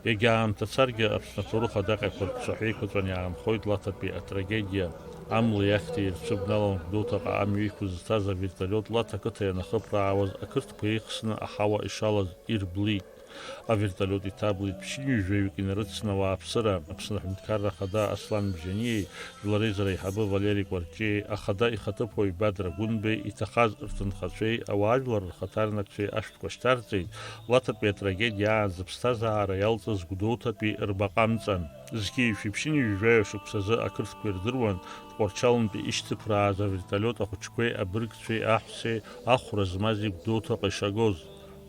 егьаамҭа царгьы Аԥсны аҭоурых адаҟьақәа рҿаҳәеиқәаҵәан иаанхоит Лаҭатәи атрагедиа. Амла иахьҭа ирцәыбналан Гәдоуҭаҟа амҩа иқәыз зҭаз авертолиот Лаҭ ақыҭа ианахыԥраауаз ақырҭқәа еихсны аҳауа ишалаз ирблит. Авертолиот иҭаблит ԥшьынҩажәаҩык инарыцны ауааԥсыра, Аԥсны Аҳәынҭқарра Ахада Аслан Бжьаниеи, Жәлар Еизара аиҳабы Валери Кәарҷиеи, Ахада ихаҭыԥуаҩ Бадра Гәынбеи, иҭахаз рҭынхацәеи, ауаажәлар рхаҭарнакцәеи ашәҭқәа шьҭарҵеит Лаҭатәи атрагедиа аанӡа ԥсҭазаара иалҵыз Гәдоуҭатәи рбаҟамҵан. Зқьиашәи ԥшьынҩажәаҩ шықәсазы ақырҭқәа ирдыруан Тҟәарчалнтәи ишьҭыԥрааз авертолиот ахәыҷқәеи, абыргцәеи, аҳәсеи, ахәра змази Гәдоуҭаҟа ишагоз.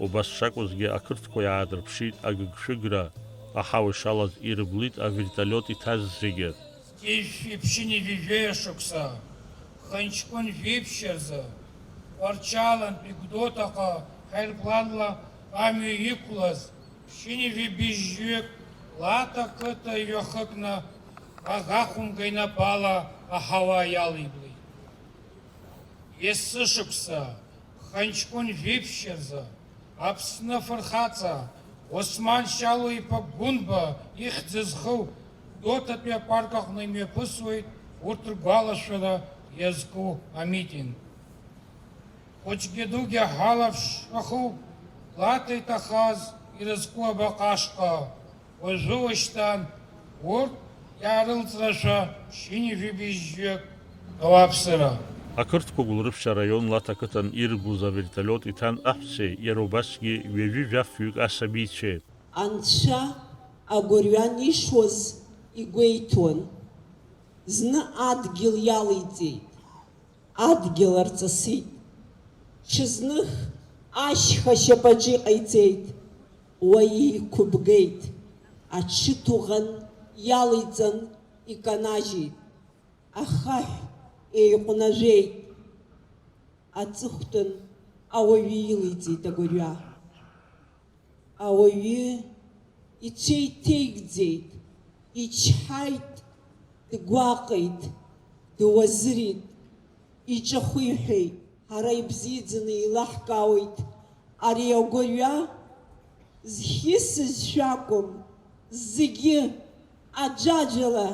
Убас шакәызгьы ақырҭқәа иаадырԥшит агыгшәыгра, аҳауа ишалаз ирблит авертолиот иҭаз зегьы. Ишәи ԥшьынҩажәаҩ шықәса, Ханҷкәын жәиԥшьа рзы, Тҟәарчалнтәи Гәдоуҭаҟа ҳаирпланла амҩа иқәлаз ԥшьынҩажәаҩ быжьҩык Лаҭ ақыҭа иҩахыкны аӷахәымга инапала аҳауа иалиблит. Есі шықәса, Ханҷкәын жәиԥшьа рзы, Аԥсны афырхаҵа Осман Шьалу-иԥа Гәынба ихьӡ зху Гәдоуҭатәи апарк аҟны имҩаԥысуеит урҭ ргәалашәара иазку амитинг. Хәыҷгьы дугьы ҳалаԥшахуп Лаҭа иҭахаз ирызку абаҟа ашҟа. Уажәы-уашьҭан урҭ иаарылҵрашәа ԥшьынҩажәаҩ быжьҩык ауааԥсыра. Ақырҭқәа Гәылрыԥшь араион Лаҭ ақыҭан ирбоз авертолиот иҭан аҳәсеи, иара убасгьы ҩажәи-жәаф-ҩык асабицәеи. Анцәа агәырҩан ишуаз игәеиҭон. Зны адгьыл иалиҵеит, адгьыл арҵысит. Ҽазных ашьха ашьапаҿы иҟаиҵеит, уа иқәыбгеит. Аҽы ҭуӷан иалиҵан иканажьит. Ахаҳә еиҟәнажәеит. Аҵыхәтәан ауаҩы илиҵеит агәырҩа. Ауаҩы ицәеиҭеигӡеит, ичҳаит, дгәаҟит, дуазырит, иҿахәиҳәеит. Ҳара ибзиаӡаны еилаҳкаауеит. Ари агәырҩа зхьысыз шәакәым, зегьы аџаџала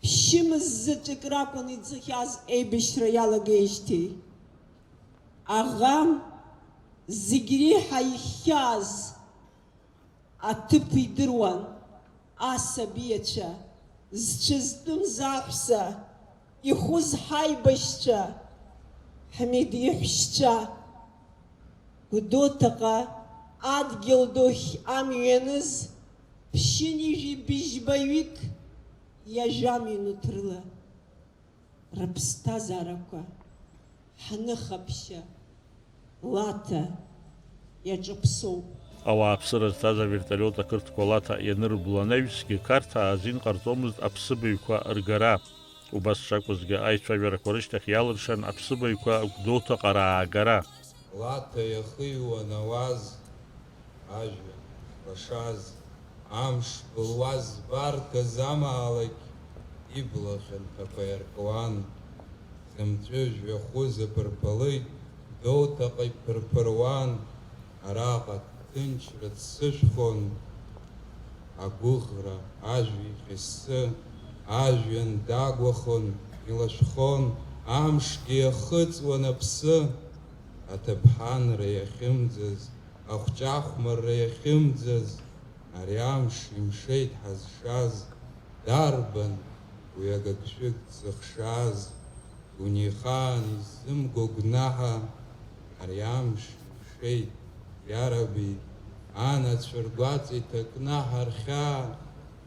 ԥшьымыз заҵәык ракәын иӡхьаз еибашьра иалагеижьҭеи. Аӷа зегь реиҳа ихьааз аҭыԥ идыруан. Асабиацәа, зҽызтәымз аҳәса, ихәыз ҳаибашьцәа, Ҳмид иҳәшьцәа. Гәдоуҭаҟа адгьыл духь амҩа ианыз ԥшьынҩажәаҩ быжьбаҩык иажәамҩанут рыла. Рыԥсҭазаарақәа ҳныхаԥшьа Лаҭа иаҿаԥсоуп. Ауааԥсыра зҭаз авертолиот ақырҭқәа Лаҭа ианырбло анаҩсгьы Қарҭаа азин ҟарҵомызт аԥсыбаҩқәа ргара. Убас шакәызгьы аицәажәарақәа рышьҭахь иалыршан аԥсыбаҩқәа Гәдоуҭаҟа раагара. Лаҭа иахиуан ауаз, ажәҩан башаз, амш былуаз збарҭаз амаалықь ибла хьанҭақәа иаркуан. Хьымҵәыжәҩа хәыз аԥырԥалит, Гәдоуҭаҟа иԥырԥыруан. Араҟа ҭынчра ццышәхон, агәыӷра ажәҩа ихьыссы, ажәҩан дагәахон, илашәхон, амшгьы иахыҵуан аԥсы. Аҭыԥҳанра иахьымӡаз, ахәҷахәмарра иахьымӡаз, ари амш имшеит ҳазшаз, дарбан уи агыгшәыг дзыхшаз, дунеихаан иззымго гәнаҳа, ари амш имшеит, иараби, анацәа ргәаҵа иҭакны ҳархьаа,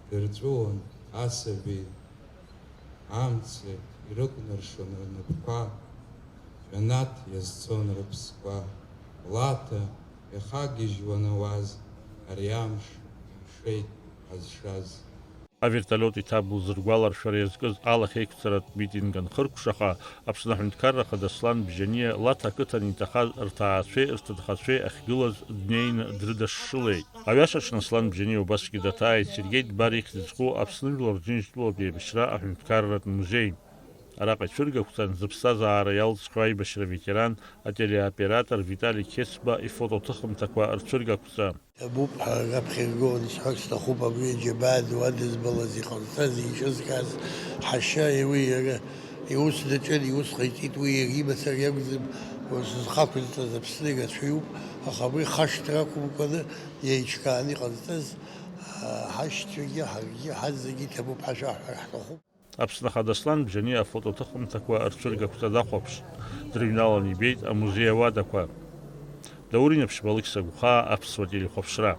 дырҵәуон асаби. Амца ирықәнаршон рнапқәа, џьанаҭ иазцон рыԥсқәа. Лаҭа ихагьежьуан ауаз, ари амш имшеит ҳазшаз. Авертолиот иҭаблыз ргәаларшәара иазкыз алахьеиқәҵаратә митинг анхыркәшаха, Аԥсны Аҳәынҭқарра Ахада Аслан Бжьаниа Лаҭ ақыҭан иҭахаз рҭаацәеи рҭынхацәеи ахьгылаз днеины дрыдашшылеит. Аҩашаҿны Аслан Бжьаниа убасгьы даҭааит Сергеи Дбар ихьӡ зху Аԥсны Жәлар Џьынџьтәылатә еибашьра Аҳәынҭқарратә музеи. Араҟа ицәыргақәҵан зыԥсҭазаара иалҵхьоу аибашьра ветеран ателеоператор Витали Кесба ифотоҭыхымҭақәа рцәыргақәҵа. Абуп раԥхьа исҳәарц сҭахуп абри аџьабаа ду адызбалаз иҟарҵаз ишызказ ҳашьа уи иара иус даҿын, иус ҟаиҵеит, уи иара имацар иакәӡам, зхақәызҵаз Аԥсны ирацәаҩуп, аха абри хашҭра ақәымкәаны иеиҿкааны иҟарҵаз ҳашьцәагьы ҳаргьы ҳазегьы иҭабуп ҳашәаҳәар ҳҭахуп. Аԥсны Хадаслан бжьаны афотоҭыхымҭақәа рцәыргақәҵа дахәаԥшт, дырҩналан ибеит амузеи ауадақәа. Даурин Аԥшьбалықь Сагәхаа, Аԥсуа телехәаԥшра.